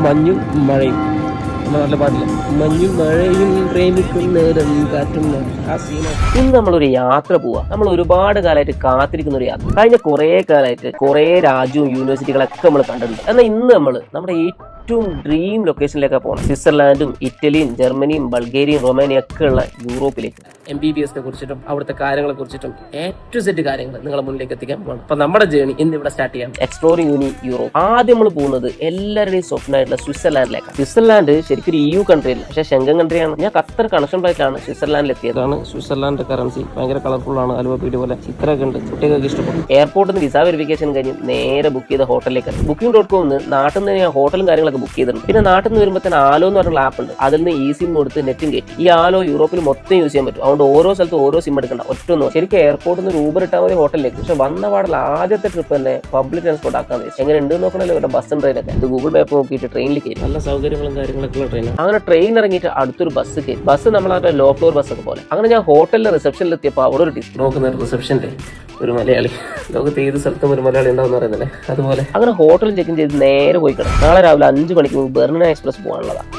മഞ്ഞും മഴയും നല്ല പാട്ടില്ല, മഞ്ഞും മഴയും പ്രേമിക്കുന്നേരം കാറ്റും ആ സീന. ഇന്ന് നമ്മളൊരു യാത്ര പോവാ. നമ്മൾ ഒരുപാട് കാലമായിട്ട് കാത്തിരിക്കുന്ന ഒരു യാത്ര. കഴിഞ്ഞ കുറെ കാലമായിട്ട് കുറെ രാജ്യവും യൂണിവേഴ്സിറ്റികളൊക്കെ നമ്മൾ കണ്ടിട്ടുണ്ട്. എന്നാൽ ഇന്ന് നമ്മുടെ ഏറ്റവും ഡ്രീം ലൊക്കേഷനിലേക്കാണ് പോകണം. സ്വിറ്റ്സർലാൻഡും ഇറ്റലിയും ജർമ്മനിയും ബൾഗേറിയയും റൊമാനിയും ഒക്കെ ഉള്ള യൂറോപ്പിലേക്ക്. MBBS കുറിച്ചിട്ടും അവിടുത്തെ കാര്യങ്ങളെ കുറിച്ചിട്ടും ഏറ്റവും സെറ്റ് കാര്യങ്ങൾ നിങ്ങളെ മുന്നിലേക്ക് എത്തിക്കാൻ പോകണം. അപ്പൊ നമ്മുടെ ജേണി ഇന്ന് ഇവിടെ സ്റ്റാർട്ട് ചെയ്യാം. Exploring Europe. ആദ്യം നമ്മൾ പോകുന്നത് എല്ലാവരുടെയും സ്വപ്നമായിട്ടുള്ള സ്വിറ്റ്സർലാൻഡിലേക്കാണ്. സ്വിറ്റ്സർലാൻഡ് ശരിക്കും ഒരു EU കൺട്രി അല്ല, പക്ഷേ ഷെങ്കൻ കൺട്രിയാണ്. ഞാൻ ഖത്തർ കണക്ഷൻ ഫ്ലൈറ്റിലാണ് സ്വിറ്റ്സർലാൻഡിൽ എത്തിയതാണ്. സ്വിറ്റ്സർലാൻഡ് കറൻസി ഭയങ്കര കളർഫുൾ ആണ്. അലുവ പീടി പോലെ ചിത്രമൊക്കെ ഉണ്ട്. കുട്ടികൾക്ക് ഇഷ്ടപ്പെടും. എയർപോർട്ടിൽ നിന്ന് വിസ വെരിഫിക്കേഷൻ കഴിഞ്ഞ് നേരെ ബുക്ക് ചെയ്ത ഹോട്ടലിലേക്ക്. Booking.com നാട്ടിൽ നിന്ന് ഞാൻ ഹോട്ടലും കാര്യങ്ങളൊക്കെ ബുക്ക് ചെയ്തിട്ടുണ്ട്. പിന്നെ നാട്ടിൽ നിന്ന് വരുമ്പോൾ തന്നെ ആലോ എന്ന് പറഞ്ഞ ആപ്പ് ഉണ്ട്. അതിൽ നിന്ന് സിം കൊടുത്ത് നെറ്റും കയറ്റി. ഈ ആലോ യൂറോപ്പിൽ മൊത്തം യൂസ് ചെയ്യാൻ പറ്റും. അതുകൊണ്ട് ഓരോ സ്ഥലത്തും ഓരോ സിം എടുക്കണ്ട, ഒറ്റൊന്നും. ശരിക്കും എയർപോർട്ടിൽ നിന്ന് ഊബർ ഇട്ടാൽ മതി ഹോട്ടലിലേക്ക്. പക്ഷെ വന്ന പാടില്ല ആദ്യത്തെ ട്രിപ്പ് തന്നെ പബ്ലിക് ട്രാൻസ്പോർട്ട് ആക്കാൻ വെച്ചു. എങ്ങനെ ഉണ്ട് നോക്കണല്ലോ ഇവിടെ ബസ്സും ട്രെയിനൊക്കെ. ഇത് ഗൂഗിൾ മാപ്പ് നോക്കിയിട്ട് ട്രെയിനിൽ കയറി. നല്ല സൗകര്യങ്ങളും കാര്യങ്ങളൊക്കെ ഉള്ള ട്രെയിനാണ്. അങ്ങനെ ട്രെയിൻ ഇറങ്ങിയിട്ട് അടുത്തൊരു ബസ് കയറി. ബസ് നമ്മളെ ലോ ഫ്ലോർ ബസ് ഒക്കെ പോലെ. അങ്ങനെ ഞാൻ ഹോട്ടലിലെ റിസപ്ഷനിൽ എത്തിയപ്പോൾ അവിടെ ഒരു നോക്കുന്ന റിസപ്ഷന്റെ ഒരു മലയാളി. ലോകത്ത് ഏത് സ്ഥലത്തും ഒരു മലയാളി ഉണ്ടാവും പറയുന്നില്ലേ, അതുപോലെ. അങ്ങനെ ഹോട്ടലിൽ ചെക്ക് ഇൻ ചെയ്ത് നേരെ പോയി കിടക്കും. നാളെ രാവിലെ 5 മണിക്ക് ബെർലിൻ എക്സ്പ്രസ് പോകാനുള്ളതാണ്.